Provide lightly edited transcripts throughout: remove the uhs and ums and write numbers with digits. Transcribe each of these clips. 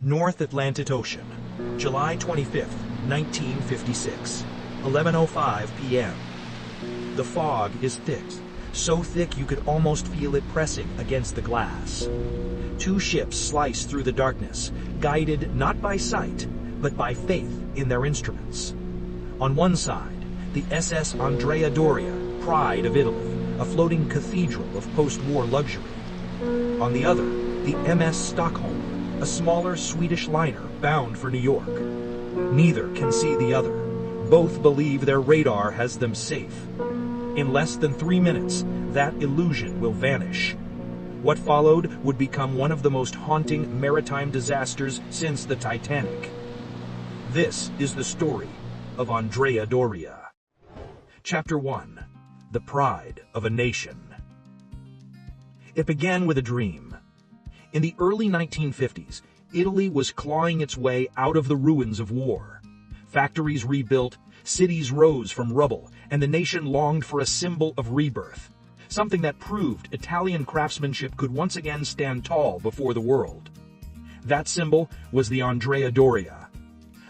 North Atlantic Ocean, July 25, 1956, 11:05 p.m. The fog is thick, so thick you could almost feel it pressing against the glass. Two ships slice through the darkness, guided not by sight, but by faith in their instruments. On one side, the SS Andrea Doria, pride of Italy, a floating cathedral of post-war luxury. On the other, the MS Stockholm, a smaller Swedish liner bound for New York. Neither can see the other. Both believe their radar has them safe. In less than 3 minutes, that illusion will vanish. What followed would become one of the most haunting maritime disasters since the Titanic. This is the story of Andrea Doria. Chapter 1. The Pride of a Nation. It began with a dream. In the early 1950s, Italy was clawing its way out of the ruins of war. Factories rebuilt, cities rose from rubble, and the nation longed for a symbol of rebirth, something that proved Italian craftsmanship could once again stand tall before the world. That symbol was the Andrea Doria.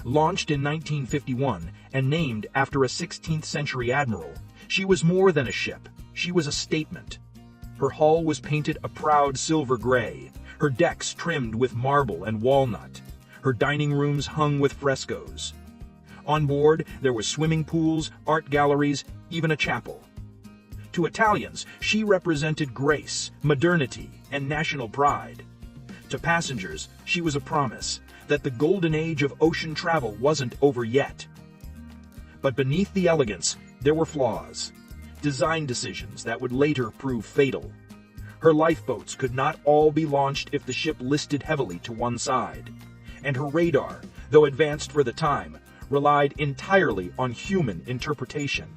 Launched in 1951 and named after a 16th century admiral, she was more than a ship, she was a statement. Her hull was painted a proud silver gray, her decks trimmed with marble and walnut, her dining rooms hung with frescoes. On board, there were swimming pools, art galleries, even a chapel. To Italians, she represented grace, modernity, and national pride. To passengers, she was a promise that the golden age of ocean travel wasn't over yet. But beneath the elegance, there were flaws. Design decisions that would later prove fatal. Her lifeboats could not all be launched if the ship listed heavily to one side. And her radar, though advanced for the time, relied entirely on human interpretation.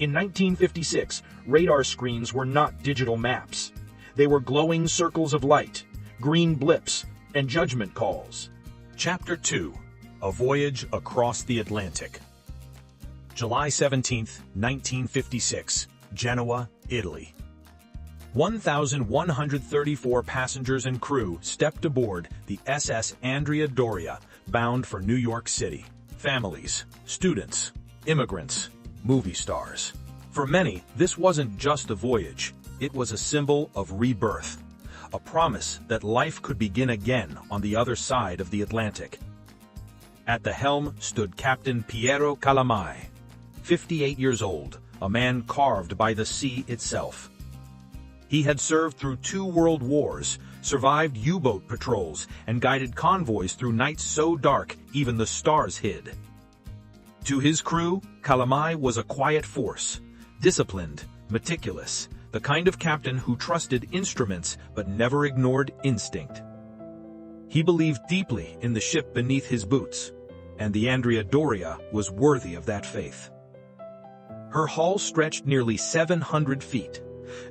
In 1956, radar screens were not digital maps. They were glowing circles of light, green blips, and judgment calls. Chapter 2. A Voyage Across the Atlantic. July 17, 1956, Genoa, Italy. 1,134 passengers and crew stepped aboard the SS Andrea Doria, bound for New York City. Families, students, immigrants, movie stars. For many, this wasn't just a voyage. It was a symbol of rebirth, a promise that life could begin again on the other side of the Atlantic. At the helm stood Captain Piero Calamai, 58 years old, a man carved by the sea itself. He had served through 2 world wars, survived U-boat patrols, and guided convoys through nights so dark even the stars hid. To his crew, Calamai was a quiet force, disciplined, meticulous, the kind of captain who trusted instruments but never ignored instinct. He believed deeply in the ship beneath his boots, and the Andrea Doria was worthy of that faith. Her hull stretched nearly 700 feet,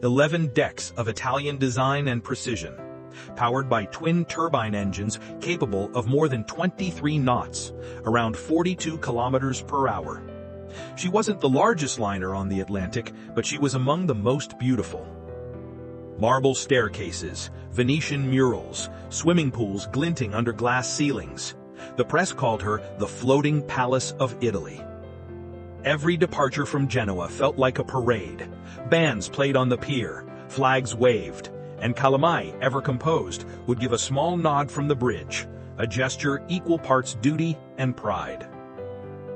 11 decks of Italian design and precision, powered by twin turbine engines capable of more than 23 knots, around 42 kilometers per hour. She wasn't the largest liner on the Atlantic, but she was among the most beautiful. Marble staircases, Venetian murals, swimming pools glinting under glass ceilings. The press called her the floating palace of Italy. Every departure from Genoa felt like a parade. Bands played on the pier, flags waved, and Calamai, ever composed, would give a small nod from the bridge, a gesture equal parts duty and pride.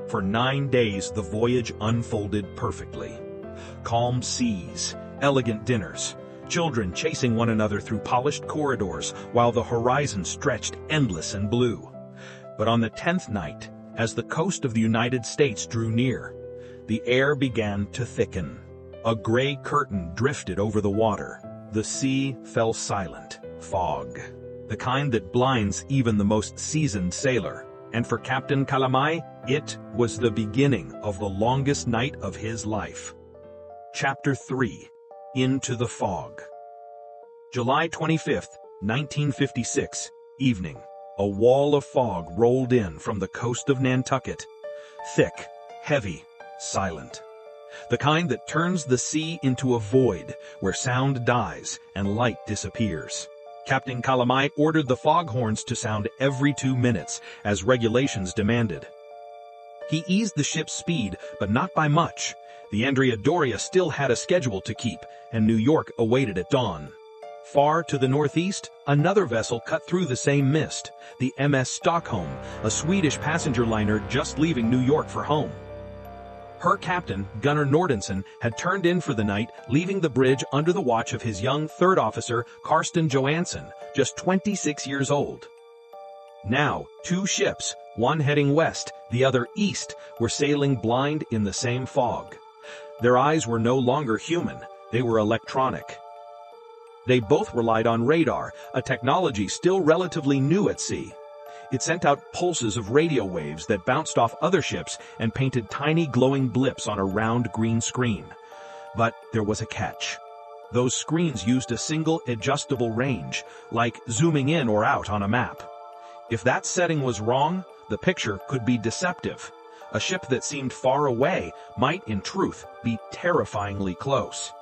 For 9 days the voyage unfolded perfectly. Calm seas, elegant dinners, children chasing one another through polished corridors while the horizon stretched endless and blue. But on the 10th night, as the coast of the United States drew near, the air began to thicken. A gray curtain drifted over the water. The sea fell silent. Fog. The kind that blinds even the most seasoned sailor. And for Captain Calamai, it was the beginning of the longest night of his life. Chapter 3. Into the Fog. July 25, 1956, evening. A wall of fog rolled in from the coast of Nantucket. Thick, heavy, silent. The kind that turns the sea into a void where sound dies and light disappears. Captain Kalamai ordered the foghorns to sound every 2 minutes, as regulations demanded. He eased the ship's speed, but not by much. The Andrea Doria still had a schedule to keep, and New York awaited at dawn. Far to the northeast, another vessel cut through the same mist, the MS Stockholm, a Swedish passenger liner just leaving New York for home. Her captain, Gunnar Nordenson, had turned in for the night, leaving the bridge under the watch of his young third officer, Karsten Johansson, just 26 years old. Now, 2 ships, one heading west, the other east, were sailing blind in the same fog. Their eyes were no longer human, they were electronic. They both relied on radar, a technology still relatively new at sea. It sent out pulses of radio waves that bounced off other ships and painted tiny glowing blips on a round green screen. But there was a catch. Those screens used a single adjustable range, like zooming in or out on a map. If that setting was wrong, the picture could be deceptive. A ship that seemed far away might, in truth, be terrifyingly close.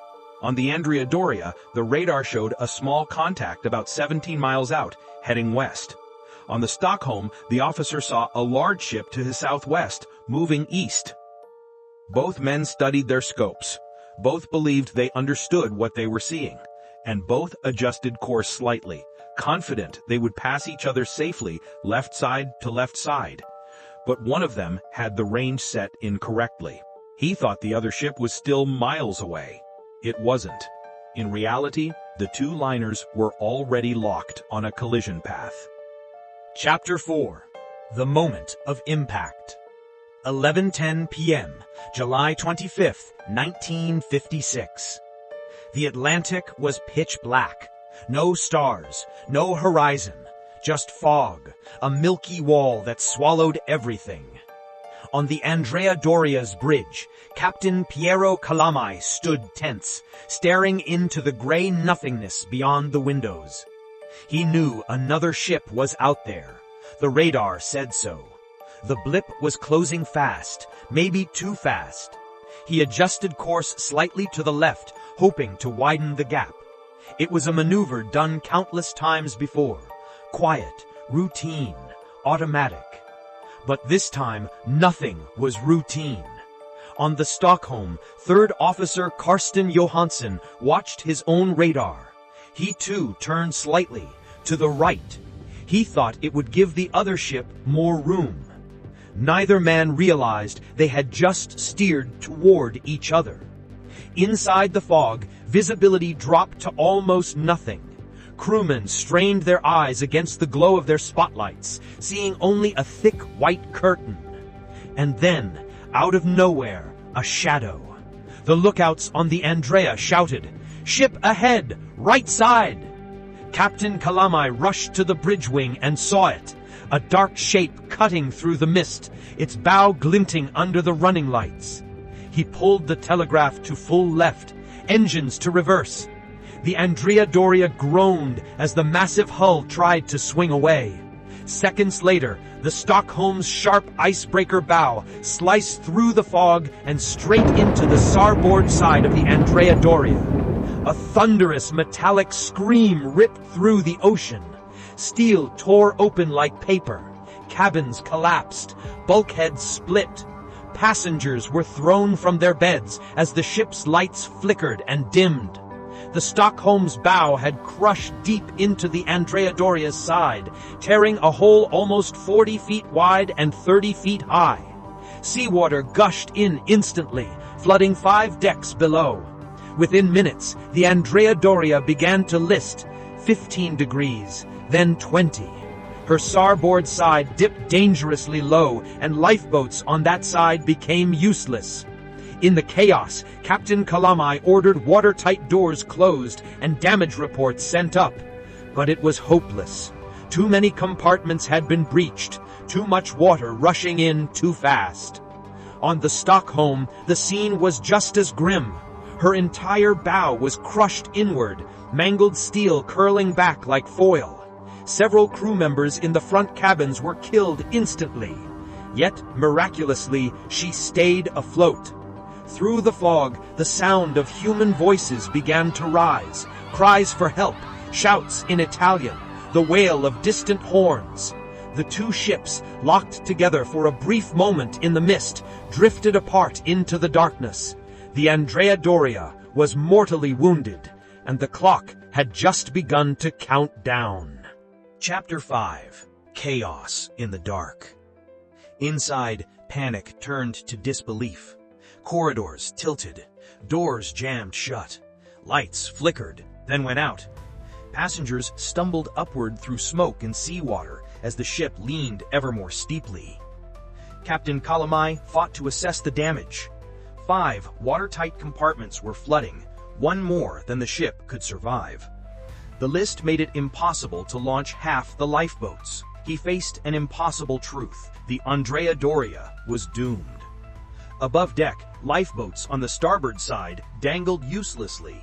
On the Andrea Doria, the radar showed a small contact about 17 miles out, heading west. On the Stockholm, the officer saw a large ship to his southwest, moving east. Both men studied their scopes. Both believed they understood what they were seeing. And both adjusted course slightly, confident they would pass each other safely, left side to left side. But one of them had the range set incorrectly. He thought the other ship was still miles away. It wasn't. In reality, the 2 liners were already locked on a collision path. Chapter 4. The Moment of Impact. 11:10 p.m., July 25th, 1956. The Atlantic was pitch black. No stars, no horizon, just fog, a milky wall that swallowed everything. On the Andrea Doria's bridge, Captain Piero Kalamai stood tense, staring into the gray nothingness beyond the windows. He knew another ship was out there. The radar said so. The blip was closing fast, maybe too fast. He adjusted course slightly to the left, hoping to widen the gap. It was a maneuver done countless times before. Quiet, routine, automatic. But this time, nothing was routine. On the Stockholm, Third Officer Karsten Johansson watched his own radar. He too turned slightly, to the right. He thought it would give the other ship more room. Neither man realized they had just steered toward each other. Inside the fog, visibility dropped to almost nothing. Crewmen strained their eyes against the glow of their spotlights, seeing only a thick white curtain. And then, out of nowhere, a shadow. The lookouts on the Andrea shouted, "Ship ahead! Right side!" Captain Kalamai rushed to the bridge wing and saw it. A dark shape cutting through the mist, its bow glinting under the running lights. He pulled the telegraph to full left, engines to reverse. The Andrea Doria groaned as the massive hull tried to swing away. Seconds later, the Stockholm's sharp icebreaker bow sliced through the fog and straight into the starboard side of the Andrea Doria. A thunderous metallic scream ripped through the ocean. Steel tore open like paper. Cabins collapsed. Bulkheads split. Passengers were thrown from their beds as the ship's lights flickered and dimmed. The Stockholm's bow had crushed deep into the Andrea Doria's side, tearing a hole almost 40 feet wide and 30 feet high. Seawater gushed in instantly, flooding 5 decks below. Within minutes, the Andrea Doria began to list, 15 degrees, then 20. Her starboard side dipped dangerously low, and lifeboats on that side became useless. In the chaos, Captain Kalamai ordered watertight doors closed and damage reports sent up. But it was hopeless. Too many compartments had been breached, too much water rushing in too fast. On the Stockholm, the scene was just as grim. Her entire bow was crushed inward, mangled steel curling back like foil. Several crew members in the front cabins were killed instantly. Yet, miraculously, she stayed afloat. Through the fog, the sound of human voices began to rise, cries for help, shouts in Italian, the wail of distant horns. The two ships, locked together for a brief moment in the mist, drifted apart into the darkness. The Andrea Doria was mortally wounded, and the clock had just begun to count down. Chapter 5. Chaos in the Dark. Inside, panic turned to disbelief. Corridors tilted, doors jammed shut, lights flickered, then went out. Passengers stumbled upward through smoke and seawater as the ship leaned ever more steeply. Captain Calamai fought to assess the damage. 5 watertight compartments were flooding, one more than the ship could survive. The list made it impossible to launch half the lifeboats. He faced an impossible truth. The Andrea Doria was doomed. Above deck, lifeboats on the starboard side dangled uselessly.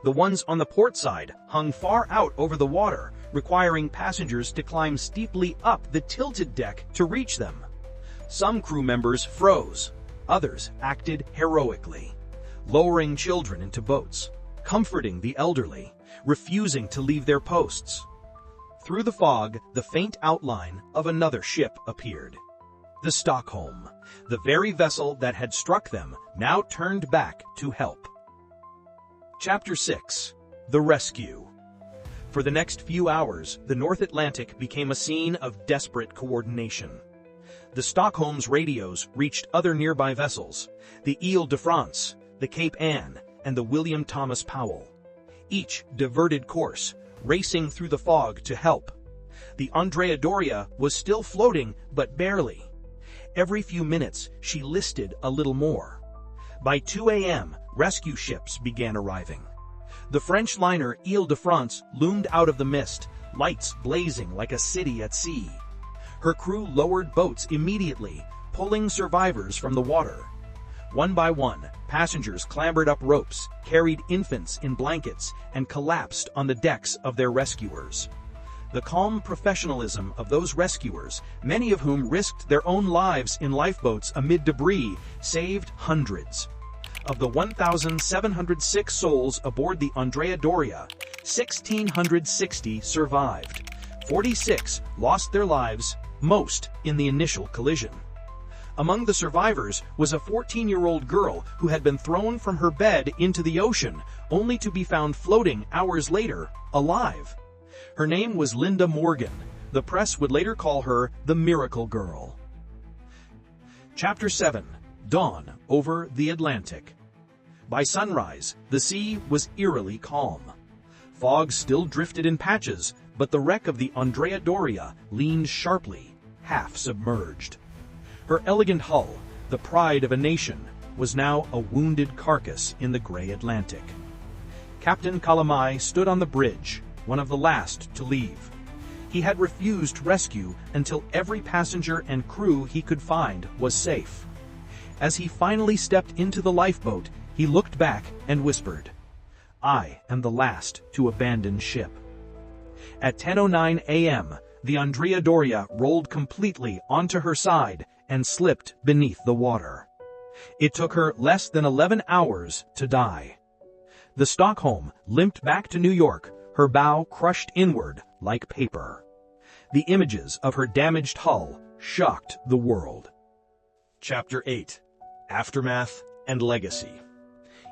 The ones on the port side hung far out over the water, requiring passengers to climb steeply up the tilted deck to reach them. Some crew members froze. Others acted heroically, lowering children into boats, comforting the elderly, refusing to leave their posts. Through the fog, the faint outline of another ship appeared. The Stockholm, the very vessel that had struck them, now turned back to help. Chapter 6. The Rescue. For the next few hours, the North Atlantic became a scene of desperate coordination. The Stockholm's radios reached other nearby vessels, the Ile-de-France, the Cape Anne, and the William Thomas Powell. Each diverted course, racing through the fog to help. The Andrea Doria was still floating, but barely. Every few minutes, she listed a little more. By 2 a.m., rescue ships began arriving. The French liner Ile-de-France loomed out of the mist, lights blazing like a city at sea. Her crew lowered boats immediately, pulling survivors from the water. One by one, passengers clambered up ropes, carried infants in blankets, and collapsed on the decks of their rescuers. The calm professionalism of those rescuers, many of whom risked their own lives in lifeboats amid debris, saved hundreds. Of the 1,706 souls aboard the Andrea Doria, 1,660 survived. 46 lost their lives, most in the initial collision. Among the survivors was a 14-year-old girl who had been thrown from her bed into the ocean, only to be found floating hours later, alive. Her name was Linda Morgan. The press would later call her the Miracle Girl. Chapter 7. Dawn over the Atlantic. By sunrise, the sea was eerily calm. Fog still drifted in patches, but the wreck of the Andrea Doria leaned sharply, half submerged. Her elegant hull, the pride of a nation, was now a wounded carcass in the gray Atlantic. Captain Calamai stood on the bridge, one of the last to leave. He had refused rescue until every passenger and crew he could find was safe. As he finally stepped into the lifeboat, he looked back and whispered, "I am the last to abandon ship." At 10:09 a.m., the Andrea Doria rolled completely onto her side and slipped beneath the water. It took her less than 11 hours to die. The Stockholm limped back to New York, her bow crushed inward like paper. The images of her damaged hull shocked the world. Chapter 8. Aftermath and Legacy.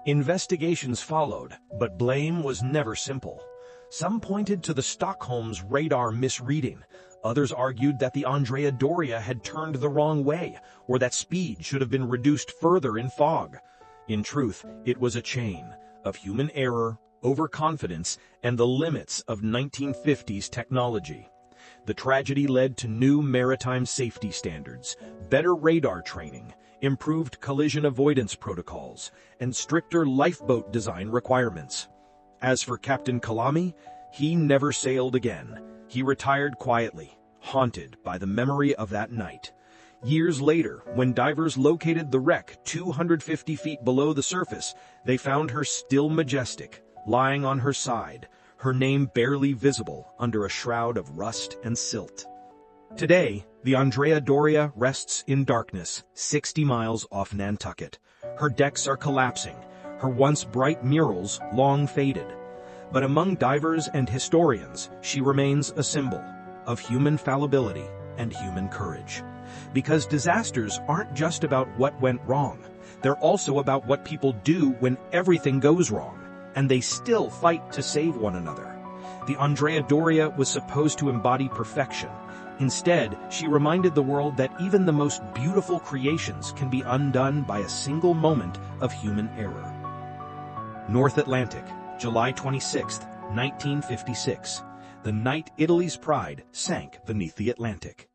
Investigations followed, but blame was never simple. Some pointed to the Stockholm's radar misreading. Others argued that the Andrea Doria had turned the wrong way, or that speed should have been reduced further in fog. In truth, it was a chain of human error, overconfidence, and the limits of 1950s technology. The tragedy led to new maritime safety standards, better radar training, improved collision avoidance protocols, and stricter lifeboat design requirements. As for Captain Calamai, he never sailed again. He retired quietly, haunted by the memory of that night. Years later, when divers located the wreck 250 feet below the surface, they found her still majestic, lying on her side, her name barely visible under a shroud of rust and silt. Today, the Andrea Doria rests in darkness, 60 miles off Nantucket. Her decks are collapsing, her once bright murals long faded. But among divers and historians, she remains a symbol of human fallibility and human courage. Because disasters aren't just about what went wrong, they're also about what people do when everything goes wrong, and they still fight to save one another. The Andrea Doria was supposed to embody perfection. Instead, she reminded the world that even the most beautiful creations can be undone by a single moment of human error. North Atlantic, July 26, 1956. The night Italy's pride sank beneath the Atlantic.